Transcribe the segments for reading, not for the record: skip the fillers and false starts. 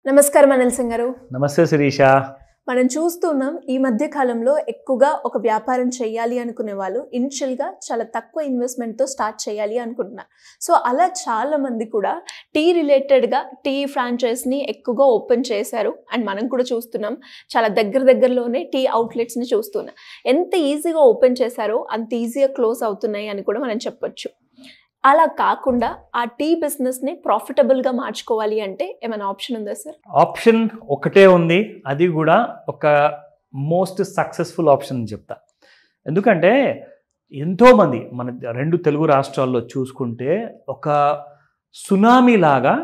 నమస్కారం అనిల్ సింగ్ గారు. నమస్తే శిరీష. మనం చూస్తున్నాం ఈ మధ్య కాలంలో ఎక్కువగా ఒక వ్యాపారం చేయాలి అనుకునే వాళ్ళు ఇనిషియల్గా చాలా తక్కువ ఇన్వెస్ట్మెంట్తో స్టార్ట్ చేయాలి అనుకుంటున్నారు. సో అలా చాలా మంది కూడా టీ రిలేటెడ్గా టీ ఫ్రాంచైజ్ని ఎక్కువగా ఓపెన్ చేశారు. అండ్ మనం కూడా చూస్తున్నాం, చాలా దగ్గరలోనే టీ అవుట్లెట్స్ని చూస్తున్నాం. ఎంత ఈజీగా ఓపెన్ చేశారో అంత ఈజీగా క్లోజ్ అవుతున్నాయి అని కూడా మనం చెప్పొచ్చు. అలా కాకుండా ఆ టీ బిజినెస్ని ప్రాఫిటబుల్గా మార్చుకోవాలి అంటే ఏమైనా ఆప్షన్ ఉందా సార్? ఆప్షన్ ఒకటే ఉంది, అది కూడా ఒక మోస్ట్ సక్సెస్ఫుల్ ఆప్షన్ అని చెప్తా. ఎందుకంటే ఎంతోమంది మన రెండు తెలుగు రాష్ట్రాల్లో చూసుకుంటే ఒక సునామీ లాగా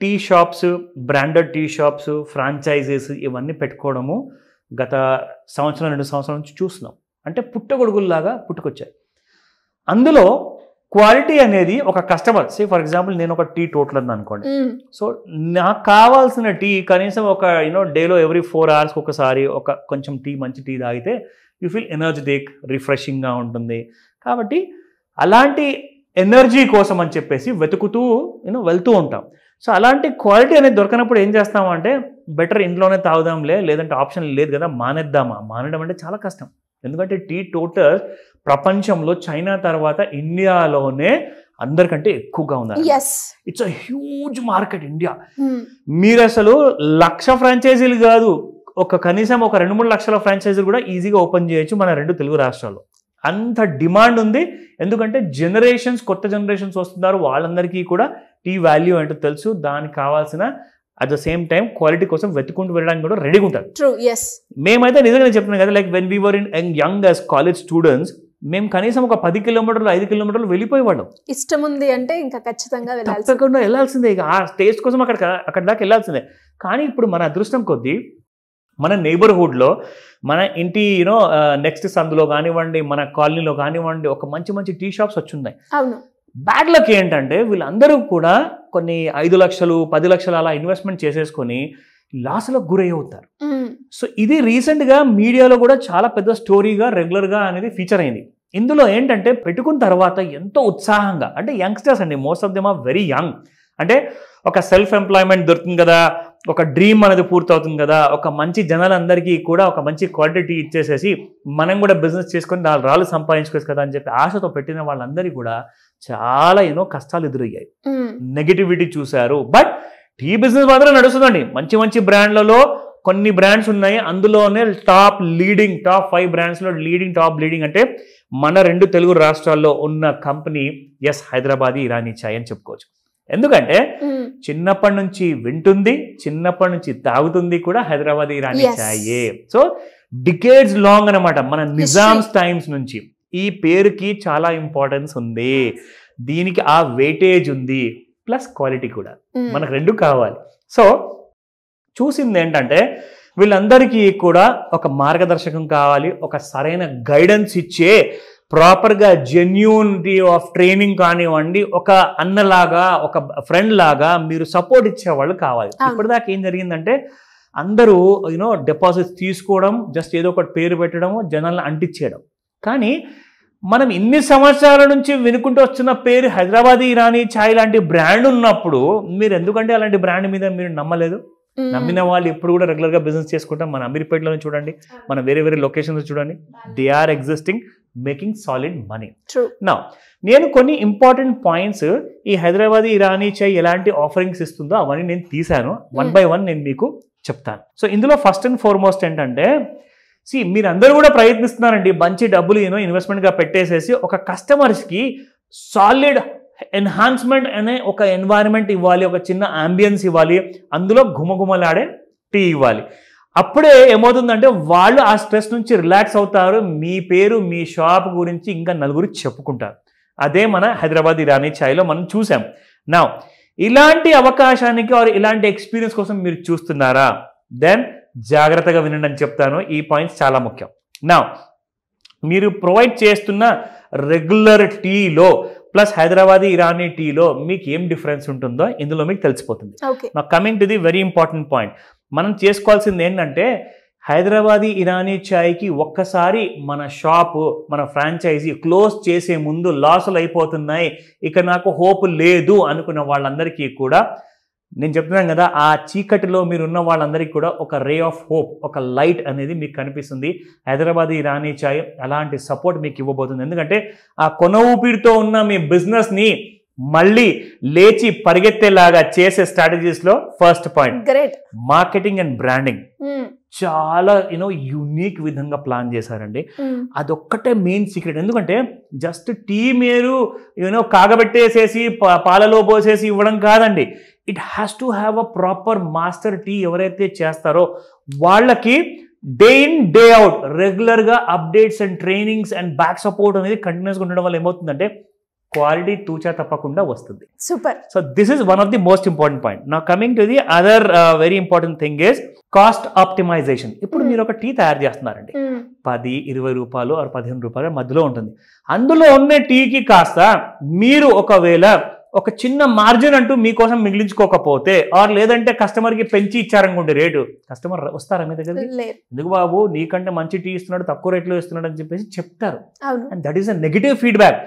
tea shops, branded tea shops, franchises ఇవన్నీ పెట్టుకోవడము గత సంవత్సరం 2 సంవత్సరాల నుంచి చూస్తున్నాం. అంటే పుట్టగొడుగుల్లాగా పుట్టుకొచ్చాయి. అందులో క్వాలిటీ అనేది ఒక కస్టమర్, సే ఫర్ ఎగ్జాంపుల్ నేను ఒక టీ టోటల్ అని అనుకోండి. సో నాకు కావాల్సిన టీ కనీసం ఒక డేలో ఎవ్రీ 4 hours ఒకసారి ఒక కొంచెం టీ, మంచి టీ తాగితే యూ ఫీల్ ఎనర్జెటిక్, రిఫ్రెషింగ్గా ఉంటుంది. కాబట్టి అలాంటి ఎనర్జీ కోసం అని చెప్పేసి వెతుకుతూ వెళ్తూ ఉంటాం. సో అలాంటి క్వాలిటీ అనేది దొరకనప్పుడు ఏం చేస్తామంటే బెటర్ ఇంట్లోనే తాగుదాంలే, లేదంటే ఆప్షన్ లేదు కదా మానేద్దామా. మానేయడం అంటే చాలా కష్టం. ఎందుకంటే టీ టోటల్ ప్రపంచంలో చైనా తర్వాత ఇండియాలోనే అందరికంటే ఎక్కువగా ఉన్నారు. It's a huge market India. మీరు అసలు 1,00,000 ఫ్రాంచైజీలు కాదు, కనీసం ఒక 2-3 లక్షల ఫ్రాంచైజీలు కూడా ఈజీగా ఓపెన్ చేయొచ్చు మన రెండు తెలుగు రాష్ట్రాల్లో. అంత డిమాండ్ ఉంది. ఎందుకంటే కొత్త జనరేషన్స్ వస్తున్నారు, వాళ్ళందరికీ కూడా టీ వాల్యూ ఏంటో తెలుసు. దానికి కావాల్సిన at the same time quality కోసం వెతుకుంటూ వెళ్ళడానికి కూడా రెడీగా ఉంటారు. మేమైతే నిజంగా చెప్తున్నాం కదా, like when we were in young as college students, మేము కనీసం ఒక 10 కిలోమీటర్లు 5 కిలోమీటర్లు వెళ్ళిపోయేవాళ్ళం. ఇష్టం ఉంది అంటే ఇంకా ఖచ్చితంగా వెళ్ళాల్సిందే, ఇక ఆ టేస్ట్ కోసం అక్కడ దాకా వెళ్ళాల్సిందే. కానీ ఇప్పుడు మన అదృష్టం కొద్దీ మన నైబర్హుడ్లో, మన ఇంటి నెక్స్ట్ సందులో కానివ్వండి, మన కాలనీలో కానివ్వండి, ఒక మంచి టీ షాప్స్ వచ్చున్నాయి. అవును. బ్యాడ్ లక్ ఏంటంటే వీళ్ళందరూ కూడా కొన్ని 5 లక్షలు 10 లక్షలు అలా ఇన్వెస్ట్మెంట్ చేసేసుకొని లాస్లకు గురై అవుతారు. సో ఇది రీసెంట్గా మీడియాలో కూడా చాలా పెద్ద స్టోరీగా రెగ్యులర్గా అనేది ఫీచర్ అయింది. ఇందులో ఏంటంటే పెట్టుకున్న తర్వాత ఎంతో ఉత్సాహంగా, అంటే యంగ్స్టర్స్ అండి, most of them are very young. అంటే ఒక సెల్ఫ్ ఎంప్లాయ్మెంట్ దొరుకుతుంది కదా, ఒక డ్రీమ్ అనేది పూర్తవుతుంది కదా, ఒక మంచి జనాలందరికీ కూడా ఒక మంచి క్వాలిటీ ఇచ్చేసేసి మనం కూడా బిజినెస్ చేసుకొని 4 రాళ్ళు సంపాదించుకోవచ్చు కదా అని చెప్పి ఆశతో పెట్టిన వాళ్ళందరికీ కూడా చాలా కష్టాలు ఎదురయ్యాయి, నెగిటివిటీ చూశారు. బట్ టీ బిజినెస్ మాత్రం నడుస్తుందండి. మంచి బ్రాండ్లలో కొన్ని బ్రాండ్స్ ఉన్నాయి, అందులోనే టాప్ 5 బ్రాండ్స్లో లీడింగ్ అంటే మన రెండు తెలుగు రాష్ట్రాల్లో ఉన్న కంపెనీ హైదరాబాదీ ఇరానీ చాయ్ అని చెప్పుకోవచ్చు. ఎందుకంటే చిన్నప్పటి నుంచి వింటుంది, చిన్నప్పటి నుంచి తాగుతుంది కూడా హైదరాబాదీ ఇరానీ చాయే. సో డికేడ్స్ లాంగ్ అనమాట, మన నిజామ్స్ టైమ్స్ నుంచి ఈ పేరుకి చాలా ఇంపార్టెన్స్ ఉంది. దీనికి ఆ వెయిటేజ్ ఉంది, ప్లస్ క్వాలిటీ కూడా మనకు రెండు కావాలి. సో చూసింది ఏంటంటే వీళ్ళందరికీ కూడా ఒక మార్గదర్శకం కావాలి, ఒక సరైన గైడెన్స్ ఇచ్చే ప్రాపర్గా జెన్యూనిటీ ఆఫ్ ట్రైనింగ్ కానివ్వండి, ఒక అన్నలాగా ఒక ఫ్రెండ్ లాగా మీరు సపోర్ట్ ఇచ్చేవాళ్ళు కావాలి. ఇప్పటిదాకా ఏం జరిగిందంటే అందరూ డిపాజిట్స్ తీసుకోవడం, జస్ట్ ఏదో ఒకటి పేరు పెట్టడము, జనాలను అంటించేయడం. కానీ మనం ఇన్ని సంవత్సరాల నుంచి వినుకుంటూ వస్తున్న పేరు హైదరాబాదీ ఇరానీ చాయ్ లాంటి బ్రాండ్ ఉన్నప్పుడు మీరు ఎందుకంటే అలాంటి బ్రాండ్ మీద మీరు నమ్మలేదు? నమ్మిన వాళ్ళు ఇప్పుడు కూడా రెగ్యులర్గా బిజినెస్ చేసుకుంటాం. మన అమీర్పేటలో చూడండి, మన వేరే లొకేషన్స్ చూడండి, they are existing, making solid money. నా నేను కొన్ని ఇంపార్టెంట్ పాయింట్స్ ఈ హైదరాబాదీ ఇరానీ చాయ్ ఎలాంటి ఆఫరింగ్స్ ఇస్తుందో అవన్నీ నేను తీశాను. 1 by 1 నేను మీకు చెప్తాను. సో ఇందులో ఫస్ట్ అండ్ ఫార్మోస్ట్ ఏంటంటే, మీరు అందరూ కూడా ప్రయత్నిస్తున్నారండి మంచి డబ్బులు ఇన్వెస్ట్మెంట్గా పెట్టేసేసి ఒక కస్టమర్స్కి సాలిడ్ ఎన్హాన్స్మెంట్ అనే ఒక ఎన్వైరన్మెంట్ ఇవ్వాలి, ఒక చిన్న అంబియన్స్ ఇవ్వాలి, అందులో గుమగుమలాడే టీ ఇవ్వాలి. అప్పుడే ఏమవుతుందంటే వాళ్ళు ఆ స్ట్రెస్ నుంచి రిలాక్స్ అవుతారు, మీ పేరు మీ షాప్ గురించి ఇంకా నలుగురు చెప్పుకుంటారు. అదే మన హైదరాబాద్ ఇరానీ చాయ్లో మనం చూసాం. నా ఇలాంటి అవకాశానికి ఇలాంటి ఎక్స్పీరియన్స్ కోసం మీరు చూస్తున్నారా? దెన్ జాగ్రత్తగా వినండి అని చెప్తాను. ఈ పాయింట్స్ చాలా ముఖ్యం. నా మీరు ప్రొవైడ్ చేస్తున్న రెగ్యులర్ టీలో ప్లస్ హైదరాబాదీ ఇరానీ టీలో మీకు ఏం డిఫరెన్స్ ఉంటుందో ఇందులో మీకు తెలిసిపోతుంది. నా coming to the very important point, మనం చేసుకోవాల్సింది ఏంటంటే హైదరాబాదీ ఇరానీ చాయ్కి ఒక్కసారి మన షాపు, మన ఫ్రాంచైజీ క్లోజ్ చేసే ముందు లాసులు అయిపోతున్నాయి, ఇక నాకు హోప్ లేదు అనుకున్న వాళ్ళందరికీ కూడా నేను చెప్తున్నాను కదా, ఆ చీకటిలో మీరు ఉన్న వాళ్ళందరికీ కూడా ఒక రే ఆఫ్ హోప్, ఒక లైట్ అనేది మీకు కనిపిస్తుంది. హైదరాబాదీ ఇరానీ చాయ్ అలాంటి సపోర్ట్ మీకు ఇవ్వబోతుంది. ఎందుకంటే ఆ కొన ఊపిరితో ఉన్న మీ బిజినెస్ని మళ్ళీ లేచి పరిగెత్తేలాగా చేసే స్ట్రాటజీస్లో first point marketing and branding. చాలా యూనిక్ విధంగా ప్లాన్ చేశారండి. అదొక్కటే మెయిన్ సీక్రెట్. ఎందుకంటే జస్ట్ టీ మీరు కాగబెట్టేసేసి పాలలో పోసేసి ఇవ్వడం కాదండి. It has to have a proper master tea. ఎవరైతే చేస్తారో వాళ్ళకి డే ఇన్ డే అవుట్ రెగ్యులర్గా updates and trainings and back support అనేది కంటిన్యూస్గా ఉండడం వల్ల ఏమవుతుందంటే క్వాలిటీ తూచా తప్పకుండా వస్తుంది. Super. So this is one of the most important point. నా coming to the other very important thing is cost optimisation. ఇప్పుడు మీరు ఒక టీ తయారు చేస్తున్నారండి, 10-20 రూపాయలు ఆర్ 15 రూపాయల మధ్యలో ఉంటుంది. అందులో ఉన్న టీకి కాస్త మీరు ఒకవేళ ఒక చిన్న మార్జిన్ అంటూ మీకోసం మిగిలించుకోకపోతే ఆర్ లేదంటే కస్టమర్కి పెంచి ఇచ్చారనుకోండి రేటు, కస్టమర్ వస్తారా మీ దగ్గర? ఎందుకు బాబు నీకంటే మంచి టీ ఇస్తున్నాడు, తక్కువ రేట్లో ఇస్తున్నాడు అని చెప్పేసి చెప్తారు. And that is a negative feedback.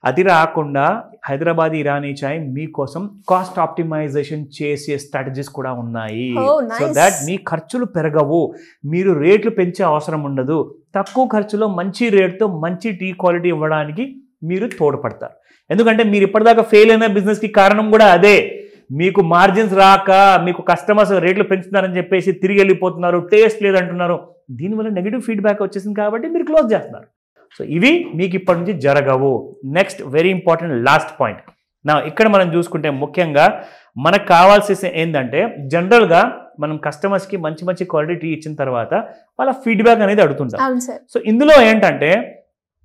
అది రాకుండా హైదరాబాదీ ఇరానీ చాయ్ మీకోసం కాస్ట్ ఆప్టిమైజేషన్ చేసే స్ట్రాటజీస్ కూడా ఉన్నాయి. సో దాట్ మీ ఖర్చులు పెరగవు, మీరు రేట్లు పెంచే అవసరం ఉండదు. తక్కువ ఖర్చులో మంచి రేట్తో మంచి టీ క్వాలిటీ ఇవ్వడానికి మీరు తోడ్పడతారు. ఎందుకంటే మీరు ఇప్పటిదాకా ఫెయిల్ అయిన బిజినెస్కి కారణం కూడా అదే. మీకు మార్జిన్స్ రాక, మీకు కస్టమర్స్ రేట్లు పెంచుతున్నారని చెప్పేసి తిరిగి వెళ్ళిపోతున్నారు, టేస్ట్ లేదంటున్నారు. దీనివల్ల నెగిటివ్ ఫీడ్బ్యాక్ వచ్చేసింది కాబట్టి మీరు క్లోజ్ చేస్తున్నారు. సో ఇవి మీకు ఇప్పటి నుంచి జరగవు. Next very important last point. నా ఇక్కడ మనం చూసుకుంటే ముఖ్యంగా మనకు కావాల్సి ఏంటంటే జనరల్గా మనం కస్టమర్స్కి మంచి మంచి క్వాలిటీ టీ ఇచ్చిన తర్వాత వాళ్ళ ఫీడ్బ్యాక్ అనేది అడుగుతుంటాం. సో ఇందులో ఏంటంటే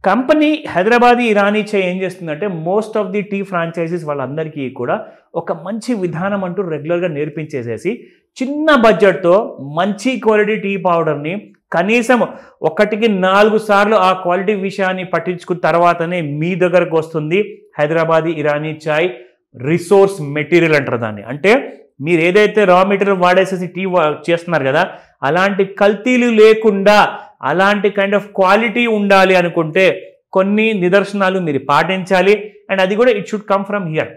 కంపెనీ హైదరాబాదీ ఇరానీ చాయ్ ఏం చేస్తుందంటే most of the tea franchises వాళ్ళందరికీ కూడా ఒక మంచి విధానం అంటూ రెగ్యులర్గా నేర్పించేసేసి చిన్న బడ్జెట్తో మంచి క్వాలిటీ టీ పౌడర్ని కనీసం 1-4 సార్లు ఆ క్వాలిటీ విషయాన్ని పట్టించుకున్న తర్వాతనే మీ దగ్గరకు వస్తుంది హైదరాబాదీ ఇరానీ చాయ్ రిసోర్స్ మెటీరియల్ అంటారు దాన్ని. అంటే మీరు ఏదైతే రా మెటీరియల్ వాడేసేసి టీ చేస్తున్నారు కదా, అలాంటి కల్తీలు లేకుండా అలాంటి కైండ్ ఆఫ్ క్వాలిటీ ఉండాలి అనుకుంటే కొన్ని నిదర్శనాలు మీరు పాటించాలి. అండ్ అది కూడా it should come from here.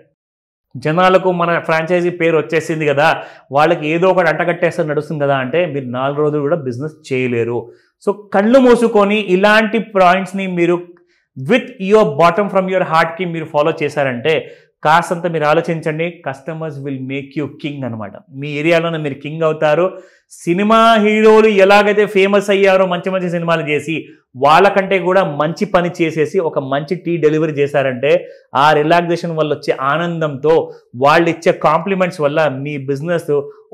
జనాలకు మన ఫ్రాంచైజీ పేరు వచ్చేసింది కదా, వాళ్ళకి ఏదో ఒకటి అంటగట్టేస్తే నడుస్తుంది కదా అంటే మీరు 4 రోజులు కూడా బిజినెస్ చేయలేరు. సో కళ్ళు మూసుకొని ఇలాంటి పాయింట్స్ని మీరు with your bottom from your హార్ట్కి మీరు ఫాలో చేశారంటే కాస్తంత మీరు ఆలోచించండి, customers will make you king అనమాట. మీ ఏరియాలోనే మీరు కింగ్ అవుతారు. సినిమా హీరోలు ఎలాగైతే ఫేమస్ అయ్యారో మంచి మంచి సినిమాలు చేసి, వాళ్ళకంటే కూడా మంచి పని చేసేసి ఒక మంచి టీ డెలివరీ చేశారంటే ఆ రిలాక్సేషన్ వల్ల వచ్చే ఆనందంతో, వాళ్ళు ఇచ్చే కాంప్లిమెంట్స్ వల్ల మీ బిజినెస్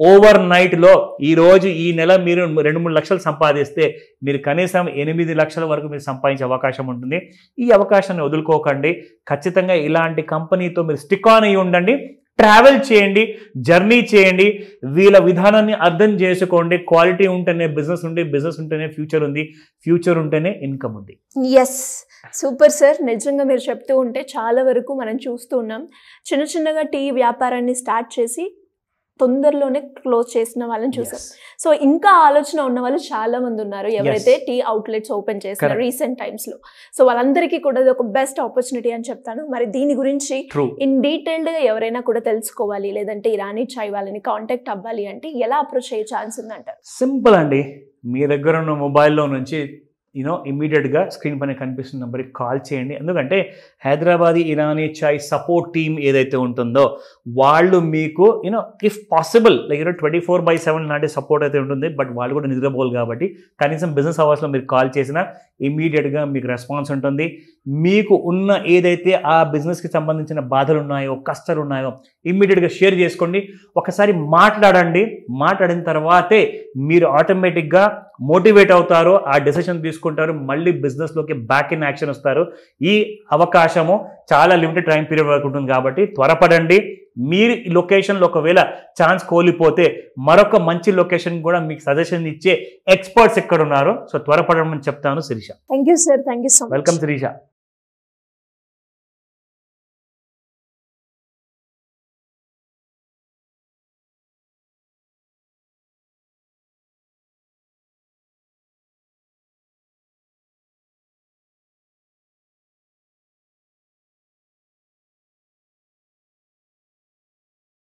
ఓవర్ నైట్లో ఈరోజు ఈ నెల మీరు 2-3 లక్షలు సంపాదిస్తే మీరు కనీసం 8 లక్షల వరకు మీరు సంపాదించే అవకాశం ఉంటుంది. ఈ అవకాశాన్ని వదులుకోకండి. ఖచ్చితంగా ఇలాంటి కంపెనీతో మీరు స్టిక్ ఆన్ అయ్యి ఉండండి. ట్రావెల్ చేయండి, జర్నీ చేయండి, వీళ్ళ విధానాన్ని అర్థం చేసుకోండి. క్వాలిటీ ఉంటేనే బిజినెస్ ఉంది, బిజినెస్ ఉంటేనే ఫ్యూచర్ ఉంది, ఫ్యూచర్ ఉంటేనే ఇన్కమ్ ఉంది. Yes, super sir. నిజంగా మీరు చెప్తూ ఉంటే చాలా వరకు మనం చూస్తూ ఉన్నాం. చిన్నగా టీ వ్యాపారాన్ని స్టార్ట్ చేసి తొందరలోనే క్లోజ్ చేసిన వాళ్ళని చూసాం. సో ఇంకా ఆలోచన ఉన్న వాళ్ళు చాలా మంది ఉన్నారు, ఎవరైతే టీ అవుట్లెట్స్ ఓపెన్ చేసిన రీసెంట్ టైమ్స్ లో. సో వాళ్ళందరికీ కూడా ఇది ఒక బెస్ట్ ఆపర్చునిటీ అని చెప్తాను. మరి దీని గురించి ఇన్ డీటెయిల్డ్ గా ఎవరైనా కూడా తెలుసుకోవాలి, లేదంటే ఇరానీ చాయ్ వాళ్ళని కాంటాక్ట్ అవ్వాలి అంటే ఎలా అప్రోచ్ అయ్యే ఛాన్స్ ఉందంటారు? సింపుల్ అండి. మీ దగ్గర ఉన్న మొబైల్లో నుంచి ఇమీడియట్గా స్క్రీన్ పైన కనిపిస్తున్న నెంబర్కి కాల్ చేయండి. ఎందుకంటే హైదరాబాదీ ఇరానీ చాయ్ సపోర్ట్ టీమ్ ఏదైతే ఉంటుందో వాళ్ళు మీకు ఇఫ్ పాసిబుల్ 24/7 లాంటి సపోర్ట్ అయితే ఉంటుంది. బట్ వాళ్ళు కూడా నిద్రపోవాలి కాబట్టి కనీసం బిజినెస్ అవర్స్లో మీరు కాల్ చేసినా ఇమీడియట్గా మీకు రెస్పాన్స్ ఉంటుంది. మీకు ఉన్న ఏదైతే ఆ బిజినెస్కి సంబంధించిన బాధలు ఉన్నాయో, కష్టాలు ఉన్నాయో ఇమ్మీడియట్గా షేర్ చేసుకోండి. ఒకసారి మాట్లాడండి. మాట్లాడిన తర్వాతే మీరు ఆటోమేటిక్గా మోటివేట్ అవుతారు, ఆ డెసిషన్ తీసుకుంటారు, మళ్ళీ బిజినెస్లోకి బ్యాక్ ఇన్ యాక్షన్ వస్తారు. ఈ అవకాశము చాలా లిమిటెడ్ టైం పీరియడ్ వరకు ఉంటుంది కాబట్టి త్వరపడండి. మీరు ఈ లొకేషన్లో ఒకవేళ ఛాన్స్ కోల్పోతే మరొక మంచి లొకేషన్ కూడా మీకు సజెషన్ ఇచ్చే ఎక్స్పర్ట్స్ ఎక్కడ ఉన్నారు. సో త్వరపడమని చెప్తాను Shirisha. Thank you sir. Thank you so much. Welcome Sirisha.